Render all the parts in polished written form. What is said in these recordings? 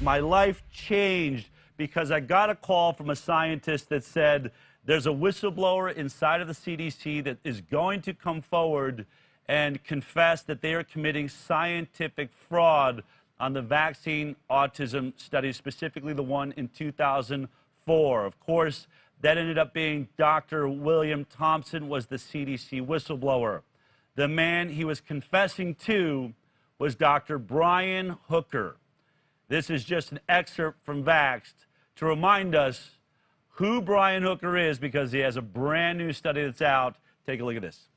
My life changed because I got a call from a scientist that said there's a whistleblower inside of the CDC that is going to come forward and confess that they are committing scientific fraud on the vaccine autism study, specifically the one in 2004. Of course, that ended up being Dr. William Thompson was the CDC whistleblower. The man he was confessing to was Dr. Brian Hooker. This is just an excerpt from Vaxxed to remind us who Brian Hooker is, because he has a brand new study that's out. Take a look at this.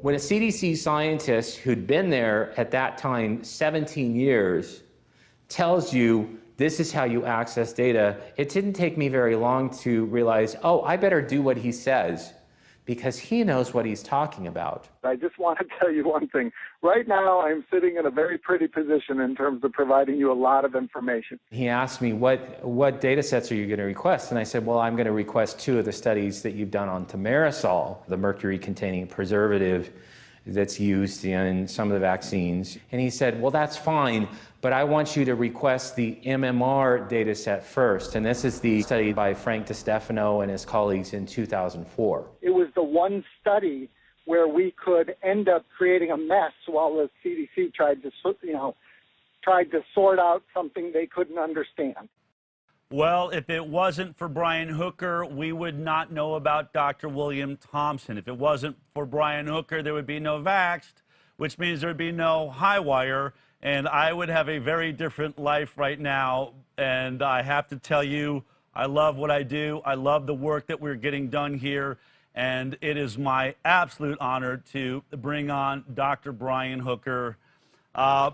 When a CDC scientist who'd been there at that time 17 years tells you this is how you access data, it didn't take me very long to realize, oh, I better do what he says, because he knows what he's talking about. I just want to tell you one thing. Right now, I'm sitting in a very pretty position in terms of providing you a lot of information. He asked me, what data sets are you going to request? And I said, well, I'm going to request 2 of the studies that you've done on thimerosal, the mercury-containing preservative that's used in some of the vaccines. And he said, well, that's fine, but I want you to request the MMR data set first. And this is the study by Frank DiStefano and his colleagues in 2004. It was the one study where we could end up creating a mess while the CDC tried to sort out something they couldn't understand. Well, if it wasn't for Brian Hooker, we would not know about Dr. William Thompson. If it wasn't for Brian Hooker, there would be no Vaxxed, which means there would be no Highwire, and I would have a very different life right now. And I have to tell you, I love what I do. I love the work that we're getting done here, and it is my absolute honor to bring on Dr. Brian Hooker.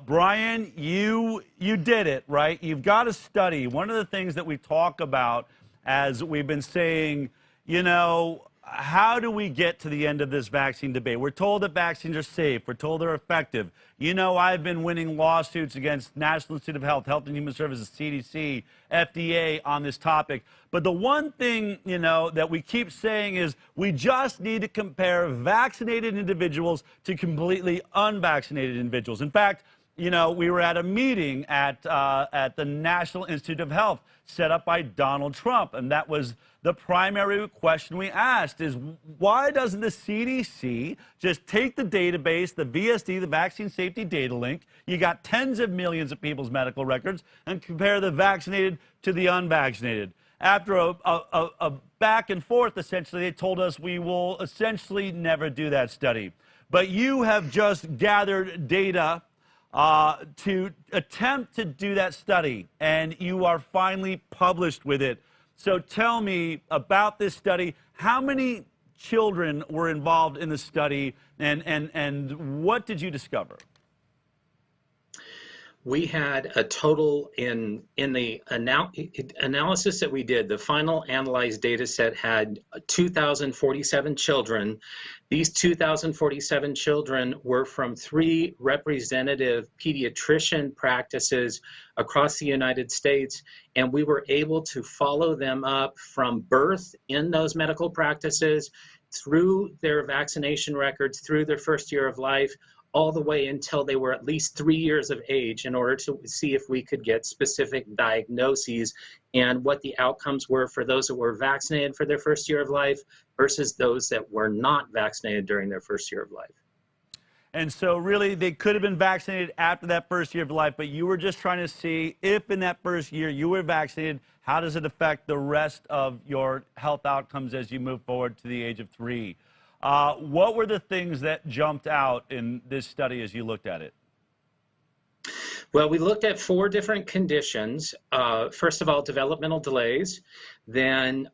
Brian, you did it, right? You've got a study. One of the things that we talk about, as we've been saying, you know, how do we get to the end of this vaccine debate? We're told that vaccines are safe. We're told they're effective. You know, I've been winning lawsuits against National Institute of Health, Health and Human Services, CDC, FDA on this topic. But the one thing, you know, that we keep saying is we just need to compare vaccinated individuals to completely unvaccinated individuals. In fact, you know, we were at a meeting at the National Institute of Health set up by Donald Trump, and that was the primary question we asked is, why doesn't the CDC just take the database, the VSD, the Vaccine Safety Data Link, you got tens of millions of people's medical records, and compare the vaccinated to the unvaccinated? After a back and forth, essentially, they told us we will essentially never do that study. But you have just gathered data to attempt to do that study, and you are finally published with it. So tell me about this study. How many children were involved in the study, and what did you discover? We had a total in the analysis that we did, the final analyzed data set had 2,047 children. These 2,047 children were from 3 representative pediatrician practices across the United States, and we were able to follow them up from birth in those medical practices, through their vaccination records, through their first year of life, all the way until they were at least 3 years of age, in order to see if we could get specific diagnoses and what the outcomes were for those that were vaccinated for their first year of life versus those that were not vaccinated during their first year of life. And so really they could have been vaccinated after that first year of life, but you were just trying to see if in that first year you were vaccinated, how does it affect the rest of your health outcomes as you move forward to the age of 3? What were the things that jumped out in this study as you looked at it? Well, we looked at 4 different conditions. First of all, developmental delays, then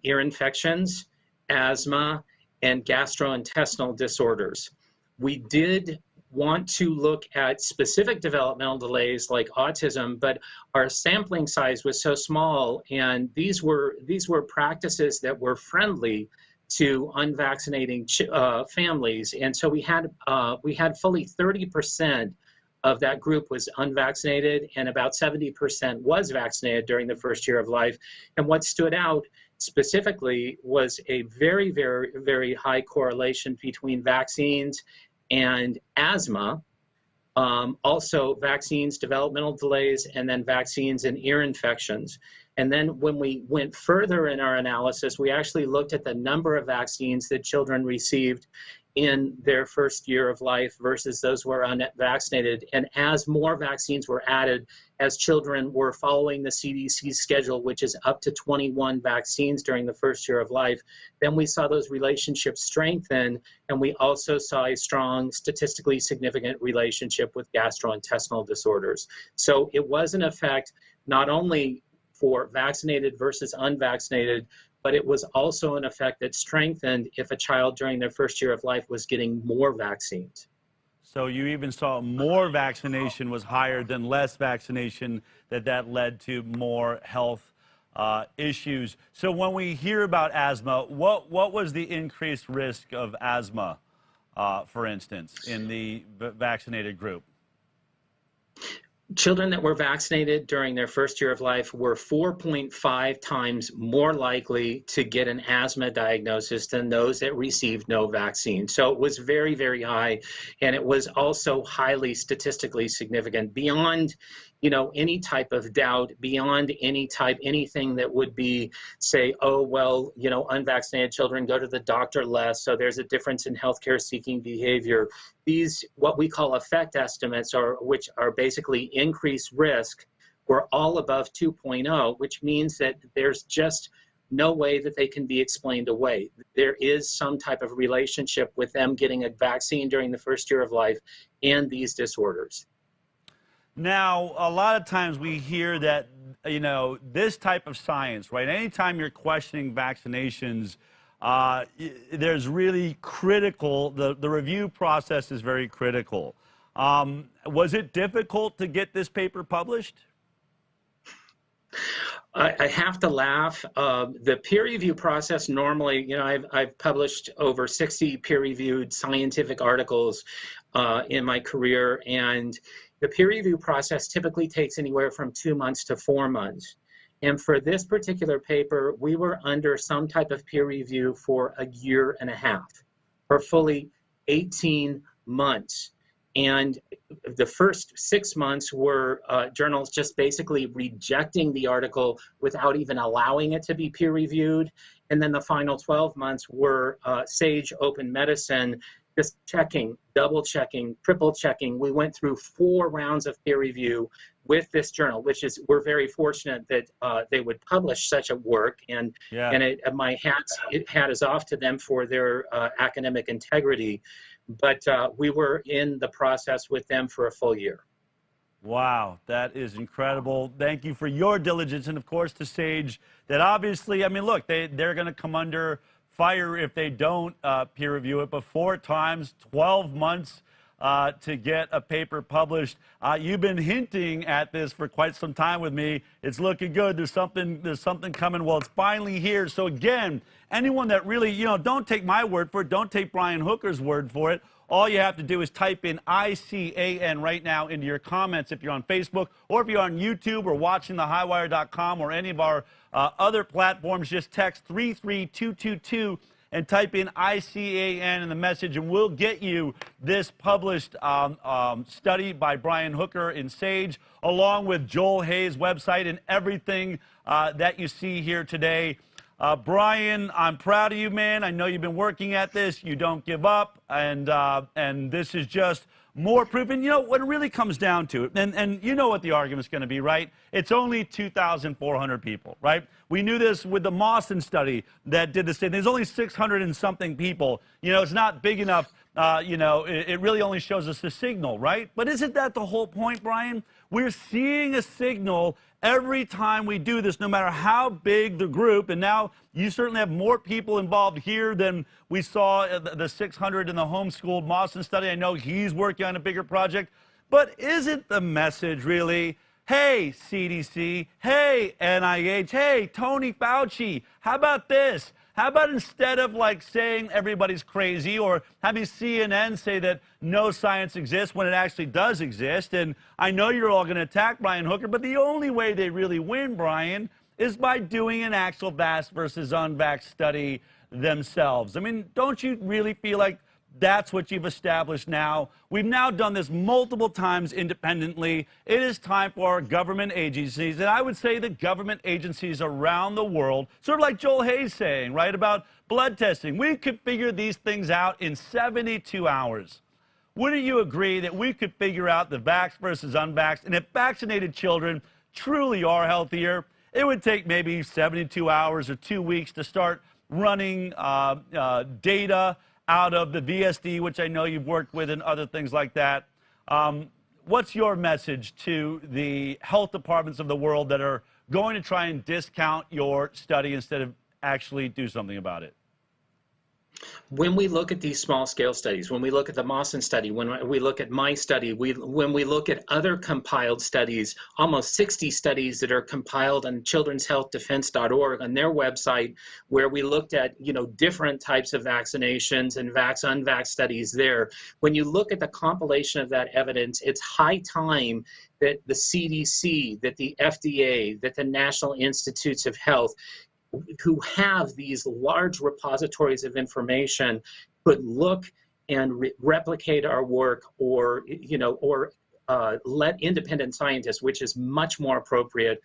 ear infections, asthma, and gastrointestinal disorders. We did want to look at specific developmental delays like autism, but our sampling size was so small, and these were practices that were friendly to unvaccinating families, and so we had fully 30% of that group was unvaccinated, and about 70% was vaccinated during the first year of life. And what stood out specifically was a very, very, very high correlation between vaccines and asthma, Also vaccines, developmental delays, and then vaccines and ear infections. And then when we went further in our analysis, we actually looked at the number of vaccines that children received in their first year of life versus those who were unvaccinated. And as more vaccines were added, as children were following the CDC schedule, which is up to 21 vaccines during the first year of life, then we saw those relationships strengthen, and we also saw a strong, statistically significant relationship with gastrointestinal disorders. So it was an effect not only for vaccinated versus unvaccinated, but it was also an effect that strengthened if a child during their first year of life was getting more vaccines. So you even saw more vaccination was higher than less vaccination, that led to more health issues. So when we hear about asthma, what was the increased risk of asthma, for instance, in the vaccinated group? Children that were vaccinated during their first year of life were 4.5 times more likely to get an asthma diagnosis than those that received no vaccine. So it was very, very high, and it was also highly statistically significant, beyond, any type of doubt, beyond anything that would be, say, oh, well, unvaccinated children go to the doctor less, so there's a difference in healthcare seeking behavior. These, what we call effect estimates, which are basically increased risk, were all above 2.0, which means that there's just no way that they can be explained away. There is some type of relationship with them getting a vaccine during the first year of life and these disorders. Now, a lot of times we hear that, this type of science, right? Anytime you're questioning vaccinations, there's really critical, the review process is very critical. Was it difficult to get this paper published? I have to laugh. The peer review process normally, I've published over 60 peer-reviewed scientific articles in my career, and the peer review process typically takes anywhere from 2 months to 4 months. And for this particular paper, we were under some type of peer review for a year and a half, for fully 18 months. And the first 6 months were journals just basically rejecting the article without even allowing it to be peer reviewed. And then the final 12 months were Sage Open Medicine, just checking, double checking, triple checking. We went through 4 rounds of peer review with this journal, which is, we're very fortunate that they would publish such a work, and my hat is off to them for their academic integrity. But we were in the process with them for a full year. Wow, that is incredible. Thank you for your diligence, and of course to Sage, that obviously, look, they're going to come under fire if they don't peer review it, but 4 times, 12 months to get a paper published. You've been hinting at this for quite some time with me. It's looking good. There's something coming. Well, it's finally here. So again, anyone that really, don't take my word for it. Don't take Brian Hooker's word for it. All you have to do is type in ICAN right now into your comments if you're on Facebook, or if you're on YouTube or watching thehighwire.com or any of our other platforms. Just text 33222 and type in ICAN in the message, and we'll get you this published study by Brian Hooker in Sage, along with Joel Hayes' website and everything that you see here today. Brian, I'm proud of you, man. I know you've been working at this. You don't give up, and this is just more proof. And what it really comes down to, and you know what the argument's going to be, right? It's only 2,400 people, right? We knew this with the Mawson study that did the same. There's only 600 and something people. It's not big enough. It really only shows us the signal, right? But isn't that the whole point, Brian? We're seeing a signal every time we do this, no matter how big the group. And now you certainly have more people involved here than we saw the 600 in the homeschooled Mawson study. I know he's working on a bigger project. But isn't the message really, hey, CDC, hey, NIH, hey, Tony Fauci, how about this? How about instead of saying everybody's crazy, or having CNN say that no science exists when it actually does exist? And I know you're all going to attack Brian Hooker, but the only way they really win, Brian, is by doing an actual vax versus unvax study themselves. Don't you really feel like That's what you've established now. We've now done this multiple times independently. It is time for our government agencies, and I would say the government agencies around the world, sort of like Joel Hayes saying, right, about blood testing. We could figure these things out in 72 hours. Wouldn't you agree that we could figure out the vaxxed versus unvaxxed? And if vaccinated children truly are healthier, it would take maybe 72 hours or 2 weeks to start running data out of the VSD, which I know you've worked with, and other things like that. What's your message to the health departments of the world that are going to try and discount your study instead of actually do something about it? When we look at these small-scale studies, when we look at the Mawson study, when we look at my study, when we look at other compiled studies, almost 60 studies that are compiled on children'shealthdefense.org on their website, where we looked at, different types of vaccinations and unvaxxed studies there. When you look at the compilation of that evidence, it's high time that the CDC, that the FDA, that the National Institutes of Health, who have these large repositories of information, could look and replicate our work, or let independent scientists, which is much more appropriate,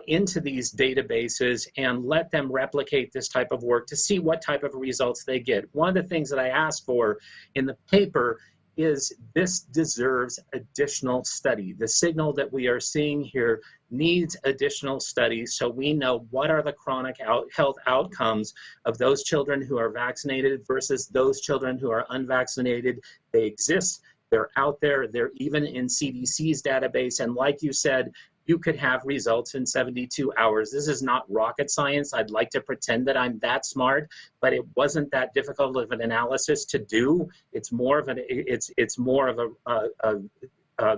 into these databases and let them replicate this type of work to see what type of results they get. One of the things that I asked for in the paper is this deserves additional study. The signal that we are seeing here needs additional studies, so we know what are the chronic health outcomes of those children who are vaccinated versus those children who are unvaccinated. They exist, they're out there, they're even in CDC's database, and like you said, you could have results in 72 hours. This is not rocket science. I'd like to pretend that I'm that smart, but it wasn't that difficult of an analysis to do. It's more of a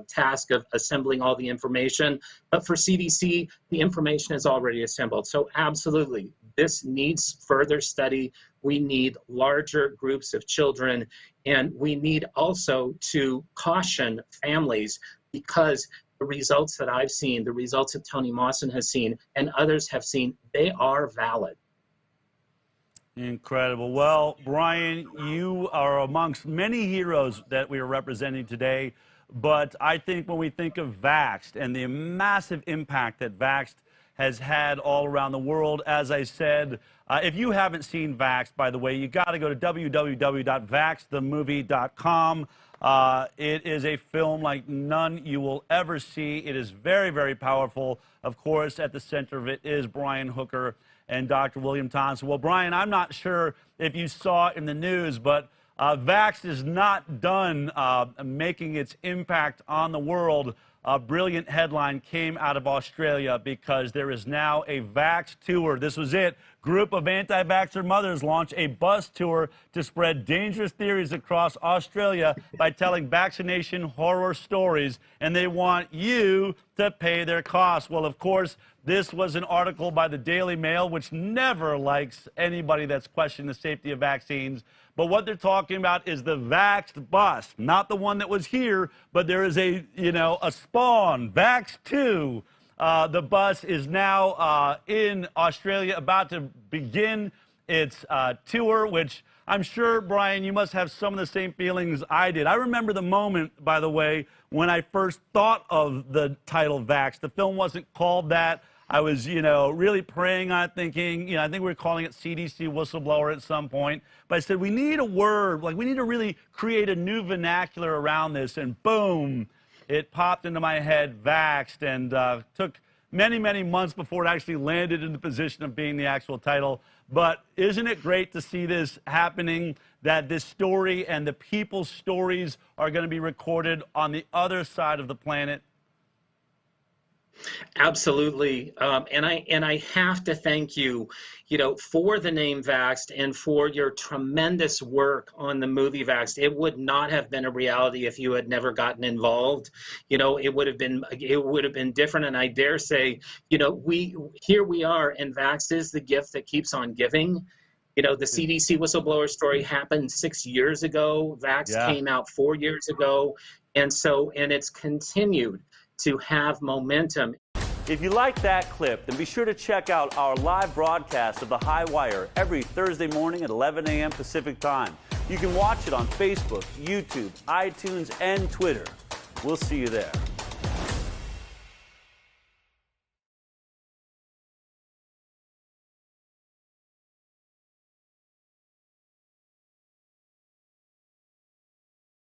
task of assembling all the information. But for CDC, the information is already assembled. So absolutely, this needs further study. We need larger groups of children, and we need also to caution families, because the results that I've seen, the results that Tony Mawson has seen, and others have seen, they are valid. Incredible. Well, Brian, you are amongst many heroes that we are representing today, but I think when we think of Vaxxed and the massive impact that Vaxxed has had all around the world, as I said, if you haven't seen Vaxxed, by the way, you got to go to www.vaxthemovie.com. It is a film like none you will ever see. It is very, very powerful. Of course, at the center of it is Brian Hooker and Dr. William Thompson. Well, Brian, I'm not sure if you saw it in the news, but Vaxxed is not done making its impact on the world. A brilliant headline came out of Australia, because there is now a Vax tour. This was it. Group of anti-vaxxer mothers launch a bus tour to spread dangerous theories across Australia by telling vaccination horror stories, and they want you to pay their costs. Well, of course, this was an article by the Daily Mail, which never likes anybody that's questioning the safety of vaccines. But what they're talking about is the Vaxxed bus, not the one that was here, but there is a spawn, Vax 2. The bus is now in Australia, about to begin its tour, which I'm sure, Brian, you must have some of the same feelings I did. I remember the moment, by the way, when I first thought of the title Vax. The film wasn't called that. I was, really praying on it, thinking, I think we were calling it CDC whistleblower at some point. But I said, we need a word, we need to really create a new vernacular around this. And boom, it popped into my head, Vaxxed, and took many, many months before it actually landed in the position of being the actual title. But isn't it great to see this happening, that this story and the people's stories are going to be recorded on the other side of the planet? Absolutely, and I have to thank you, for the name Vaxxed and for your tremendous work on the movie Vaxxed. It would not have been a reality if you had never gotten involved. It would have been different. And I dare say, here we are, and Vaxxed is the gift that keeps on giving. The CDC whistleblower story happened 6 years ago. Vaxxed came out 4 years ago, and it's continued to have momentum. If you like that clip, then be sure to check out our live broadcast of The High Wire every Thursday morning at 11 a.m. Pacific Time. You can watch it on Facebook, YouTube, iTunes, and Twitter. We'll see you there.